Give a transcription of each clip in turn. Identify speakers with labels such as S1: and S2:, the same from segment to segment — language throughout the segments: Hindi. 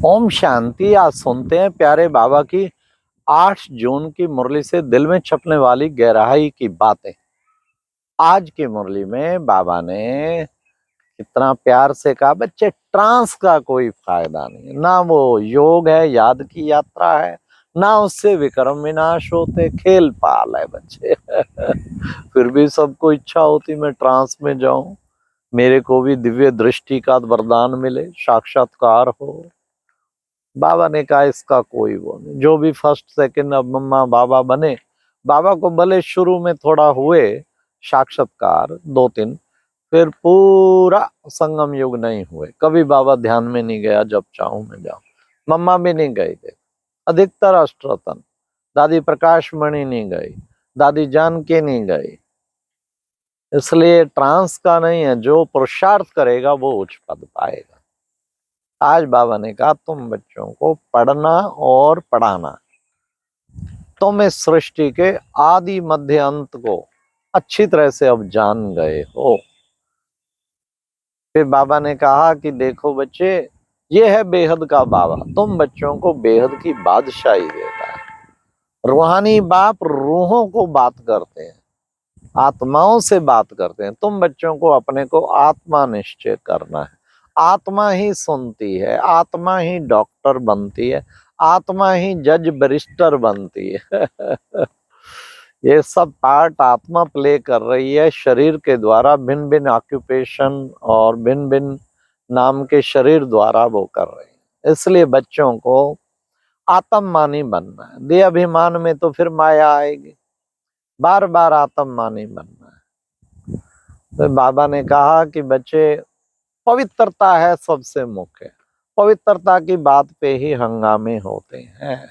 S1: ओम शांति। आज सुनते हैं प्यारे बाबा की 8 जून की मुरली से दिल में छपने वाली गहराई की बातें। आज की मुरली में बाबा ने इतना प्यार से कहा, बच्चे ट्रांस का कोई फायदा नहीं, ना वो योग है, याद की यात्रा है, ना उससे विक्रम विनाश होते, खेल पाल है बच्चे। फिर भी सबको इच्छा होती मैं ट्रांस में जाऊं, मेरे को भी दिव्य दृष्टि का वरदान मिले, साक्षात्कार हो। बाबा ने कहा इसका कोई वो नहीं, जो भी फर्स्ट सेकंड अब मम्मा बाबा बने, बाबा को भले शुरू में थोड़ा हुए साक्षात्कार 2-3, फिर पूरा संगम युग नहीं हुए, कभी बाबा ध्यान में नहीं गया, जब चाहूं मैं जाऊं। मम्मा भी नहीं गई थे, अधिकतर अष्टरतन, दादी प्रकाश मणि नहीं गई, दादी जानकी नहीं गई। इसलिए ट्रांस का नहीं है, जो पुरुषार्थ करेगा वो उच्च पद पाएगा। आज बाबा ने कहा तुम बच्चों को पढ़ना और पढ़ाना, तुम इस सृष्टि के आदि मध्य अंत को अच्छी तरह से अब जान गए हो। फिर बाबा ने कहा कि देखो बच्चे, ये है बेहद का बाबा, तुम बच्चों को बेहद की बादशाही देता है। रूहानी बाप रूहों को बात करते हैं, आत्माओं से बात करते हैं। तुम बच्चों को अपने को आत्मा निश्चय करना है। आत्मा ही सुनती है, आत्मा ही डॉक्टर बनती है, आत्मा ही जज बैरिस्टर बनती है। ये सब पार्ट आत्मा प्ले कर रही है शरीर के द्वारा, भिन्न भिन्न ऑक्यूपेशन और भिन्न भिन्न नाम के शरीर द्वारा वो कर रही है। इसलिए बच्चों को आत्ममानी बनना है। देह अभिमान में तो फिर माया आएगी, बार बार आत्ममानी बनना है। तो बाबा ने कहा कि बच्चे, पवित्रता है सबसे मुख्य, पवित्रता की बात पे ही हंगामे होते हैं।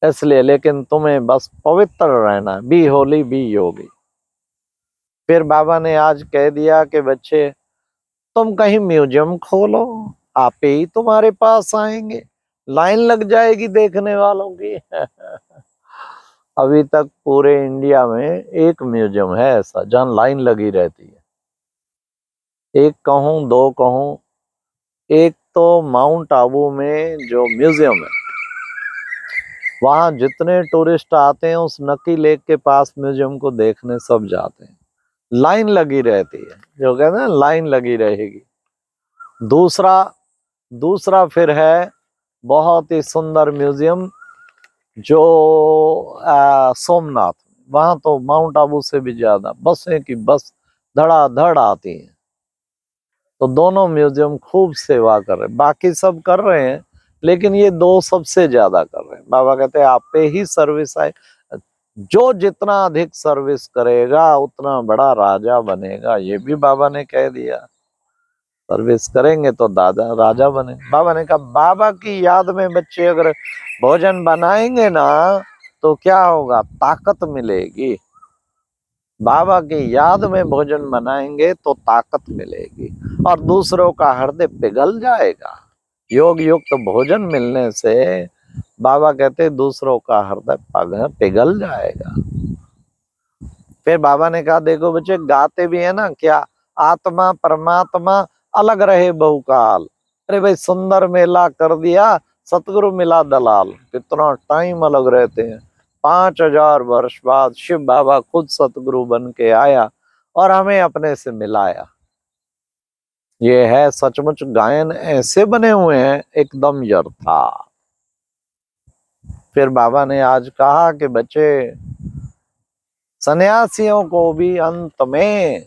S1: इसलिए लेकिन तुम्हें बस पवित्र रहना, बी होली बी योगी। फिर बाबा ने आज कह दिया कि बच्चे तुम कहीं म्यूजियम खोलो, आप ही तुम्हारे पास आएंगे, लाइन लग जाएगी देखने वालों की। अभी तक पूरे इंडिया में एक म्यूजियम है ऐसा जहां लाइन लगी रहती है। एक कहूं दो कहूं, एक तो माउंट आबू में जो म्यूजियम है, वहां जितने टूरिस्ट आते हैं उस नक्की लेक के पास म्यूजियम को देखने सब जाते हैं, लाइन लगी रहती है, जो कहते हैं लाइन लगी रहेगी। दूसरा दूसरा फिर है बहुत ही सुंदर म्यूजियम जो सोमनाथ, वहां तो माउंट आबू से भी ज्यादा बसें की बस धड़ाधड़ आती हैं। तो दोनों म्यूजियम खूब सेवा कर रहे हैं, बाकी सब कर रहे हैं लेकिन ये दो सबसे ज्यादा कर रहे हैं। बाबा कहते हैं आप पे ही सर्विस आए, जो जितना अधिक सर्विस करेगा उतना बड़ा राजा बनेगा। ये भी बाबा ने कह दिया, सर्विस करेंगे तो दादा राजा बने। बाबा ने कहा बाबा की याद में बच्चे अगर भोजन बनाएंगे ना तो क्या होगा, ताकत मिलेगी। बाबा की याद में भोजन बनाएंगे तो ताकत मिलेगी और दूसरों का हृदय पिघल जाएगा। योग युक्त भोजन मिलने से बाबा कहते दूसरों का हृदय पिघल जाएगा। फिर बाबा ने कहा देखो बच्चे, गाते भी है ना क्या, आत्मा परमात्मा अलग रहे बहुकाल। अरे भाई सुंदर मेला कर दिया, सतगुरु मिला दलाल, कितना टाइम अलग रहते हैं। 5000 वर्ष बाद शिव बाबा खुद सतगुरु बन के आया और हमें अपने से मिलाया। ये है सचमुच, गायन ऐसे बने हुए हैं एकदम यथार्थ। फिर बाबा ने आज कहा कि बच्चे, सन्यासियों को भी अंत में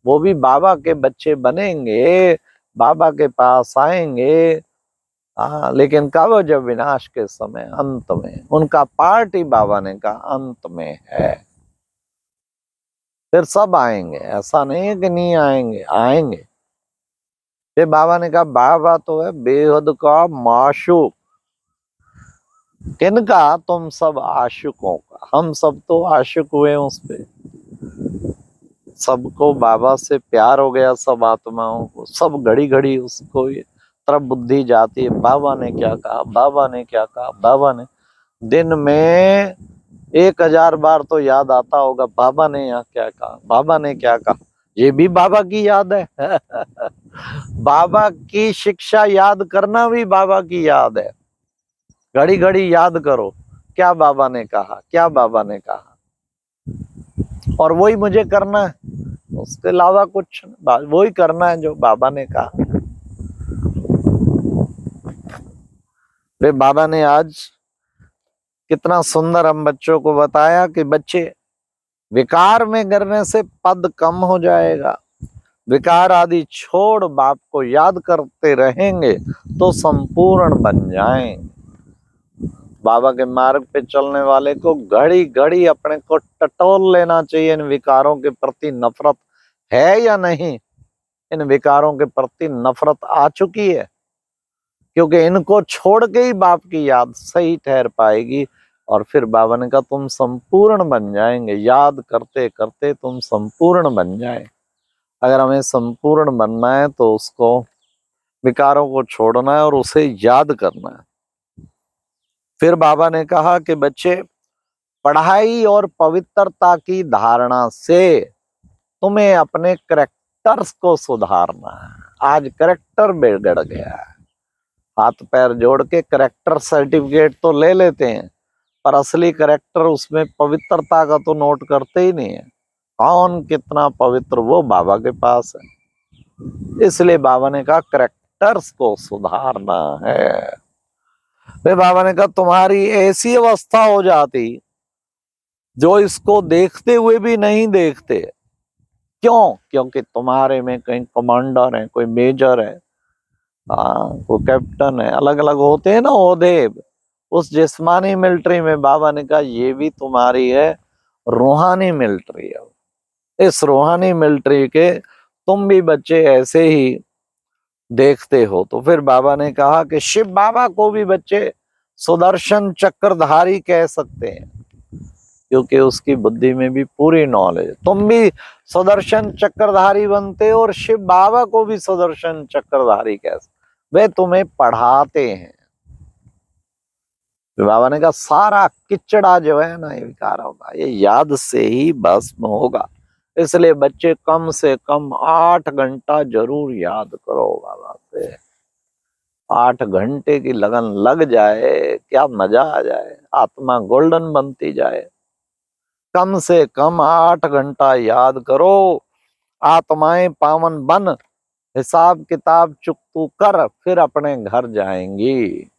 S1: वो भी बाबा के बच्चे बनेंगे, बाबा के पास आएंगे। हाँ, लेकिन कब, जब विनाश के समय, अंत में। उनका पार्ट ही बाबा ने कहा अंत में है। फिर सब आएंगे, ऐसा नहीं है कि नहीं आएंगे, आएंगे। फिर बाबा ने कहा बाबा तो है बेहद का माशूक। किनका, तुम सब आशिकों का। हम सब तो आशिक हुए उस पे, सबको बाबा से प्यार हो गया, सब आत्माओं को, सब घड़ी घड़ी उसको तरफ बुद्धि जाती है, बाबा ने क्या कहा, बाबा ने क्या कहा, बाबा ने। दिन में 1000 बार तो याद आता होगा बाबा ने यहाँ क्या कहा, बाबा ने क्या कहा। ये भी बाबा की याद है। बाबा की शिक्षा याद करना भी बाबा की याद है। घड़ी घड़ी याद करो, क्या बाबा ने कहा, क्या बाबा ने कहा, और वही मुझे करना है, उसके अलावा कुछ वही करना है जो बाबा ने कहा। वे बाबा ने आज कितना सुंदर हम बच्चों को बताया कि बच्चे, विकार में गिरने से पद कम हो जाएगा, विकार आदि छोड़ बाप को याद करते रहेंगे तो संपूर्ण बन जाएंगे। बाबा के मार्ग पे चलने वाले को घड़ी घड़ी अपने को टटोल लेना चाहिए, इन विकारों के प्रति नफरत है या नहीं, इन विकारों के प्रति नफरत आ चुकी है, क्योंकि इनको छोड़ के ही बाप की याद सही ठहर पाएगी। और फिर बाबा ने कहा तुम संपूर्ण बन जाएंगे, याद करते करते तुम संपूर्ण बन जाए। अगर हमें संपूर्ण बनना है तो उसको, विकारों को छोड़ना है और उसे याद करना है। फिर बाबा ने कहा कि बच्चे, पढ़ाई और पवित्रता की धारणा से तुम्हें अपने करेक्टर्स को सुधारना है। आज करेक्टर बिगड़ गया है, हाथ पैर जोड़ के करेक्टर सर्टिफिकेट तो ले लेते हैं, पर असली करेक्टर, उसमें पवित्रता का तो नोट करते ही नहीं है। कौन कितना पवित्र वो बाबा के पास है। इसलिए बाबा ने कहा करेक्टर्स को सुधारना है। फिर बाबा ने कहा तुम्हारी ऐसी अवस्था हो जाती जो इसको देखते हुए भी नहीं देखते। क्यों? क्योंकि तुम्हारे में कहीं कमांडर है, कोई मेजर है, कोई कैप्टन है, अलग अलग होते हैं ना ओहदे। उस जिस्मानी मिलिट्री में बाबा ने कहा ये भी तुम्हारी है रूहानी मिलिट्री है। इस रूहानी मिलिट्री के तुम भी बच्चे ऐसे ही देखते हो। तो फिर बाबा ने कहा कि शिव बाबा को भी बच्चे सुदर्शन चक्रधारी कह सकते हैं, क्योंकि उसकी बुद्धि में भी पूरी नॉलेज। तुम भी सुदर्शन चक्रधारी बनते हो और शिव बाबा को भी सुदर्शन चक्रधारी कह सकते, वे तुम्हें पढ़ाते हैं। बाबा ने कहा सारा किचड़ा जो है ना ये विकार होगा, ये याद से ही भस्म होगा। इसलिए बच्चे कम से कम 8 घंटा जरूर याद करो बाबा से। 8 घंटे की लगन लग जाए, क्या मजा आ जाए, आत्मा गोल्डन बनती जाए। कम से कम 8 घंटा याद करो, आत्माएं पावन बन, हिसाब किताब चुकतू कर, फिर अपने घर जाएंगी।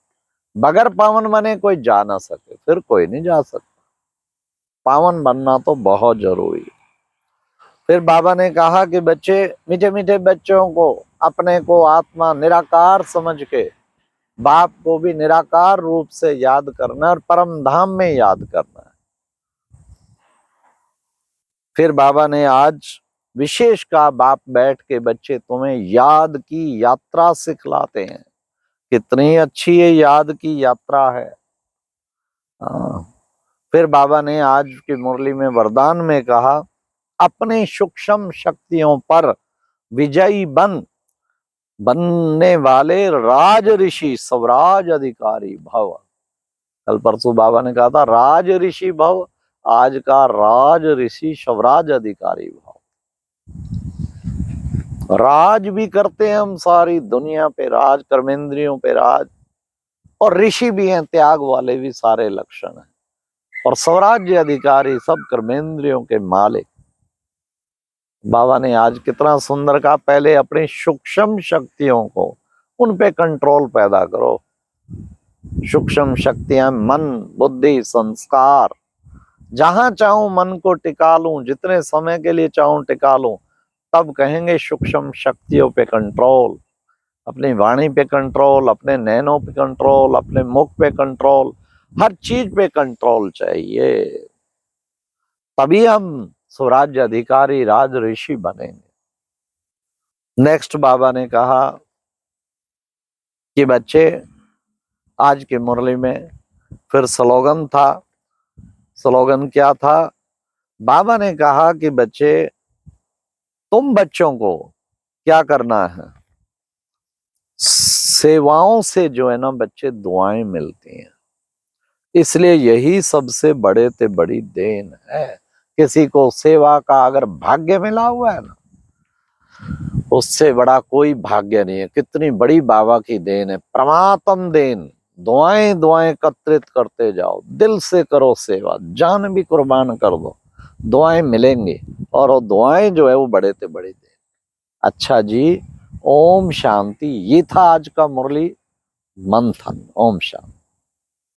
S1: बगैर पावन बने कोई जा ना सके, फिर कोई नहीं जा सकता। पावन बनना तो बहुत जरूरी है। फिर बाबा ने कहा कि बच्चे, मीठे मीठे बच्चों को अपने को आत्मा निराकार समझ के बाप को भी निराकार रूप से याद करना है और परम धाम में याद करना है। फिर बाबा ने आज विशेष कहा, बाप बैठ के बच्चे तुम्हें याद की यात्रा सिखलाते हैं। कितनी अच्छी ये याद की यात्रा है। फिर बाबा ने आज की मुरली में वरदान में कहा, अपने सूक्ष्म शक्तियों पर विजयी बनने वाले राज ऋषि स्वराज अधिकारी भव। कल परसों बाबा ने कहा था राज ऋषि भव, आज का राज ऋषि स्वराज अधिकारी भव। राज भी करते हैं हम सारी दुनिया पे, राज कर्मेंद्रियों पे राज, और ऋषि भी हैं, त्याग वाले भी सारे लक्षण हैं, और स्वराज्य अधिकारी सब कर्मेंद्रियों के मालिक। बाबा ने आज कितना सुंदर कहा, पहले अपनी सूक्ष्म शक्तियों को, उन पे कंट्रोल पैदा करो। सूक्ष्म शक्तियां मन, बुद्धि, संस्कार, जहां चाहूं मन को टिका लूं, जितने समय के लिए चाहूं टिका लूं, तब कहेंगे सूक्ष्म शक्तियों पे कंट्रोल। अपनी वाणी पे कंट्रोल, अपने नैनों पे कंट्रोल, अपने मुख पे कंट्रोल, हर चीज पे कंट्रोल चाहिए, तभी हम स्वराज्य अधिकारी राज ऋषि बनेंगे। नेक्स्ट बाबा ने कहा कि बच्चे, आज की मुरली में फिर स्लोगन था। स्लोगन क्या था? बाबा ने कहा कि बच्चे, तुम बच्चों को क्या करना है, सेवाओं से जो है ना बच्चे दुआएं मिलती हैं, इसलिए यही सबसे बड़े ते बड़ी देन है। किसी को सेवा का अगर भाग्य मिला हुआ है ना, उससे बड़ा कोई भाग्य नहीं है। कितनी बड़ी बाबा की देन है, परमात्म देन। दुआएं दुआएं एकत्रित करते जाओ, दिल से करो सेवा, जान भी कुर्बान कर दो, दुआएं मिलेंगी। और वो दुआएं जो है वो बड़े से बड़ी देन। अच्छा जी, ओम शांति। ये था आज का मुरली मंथन। ओम शांति।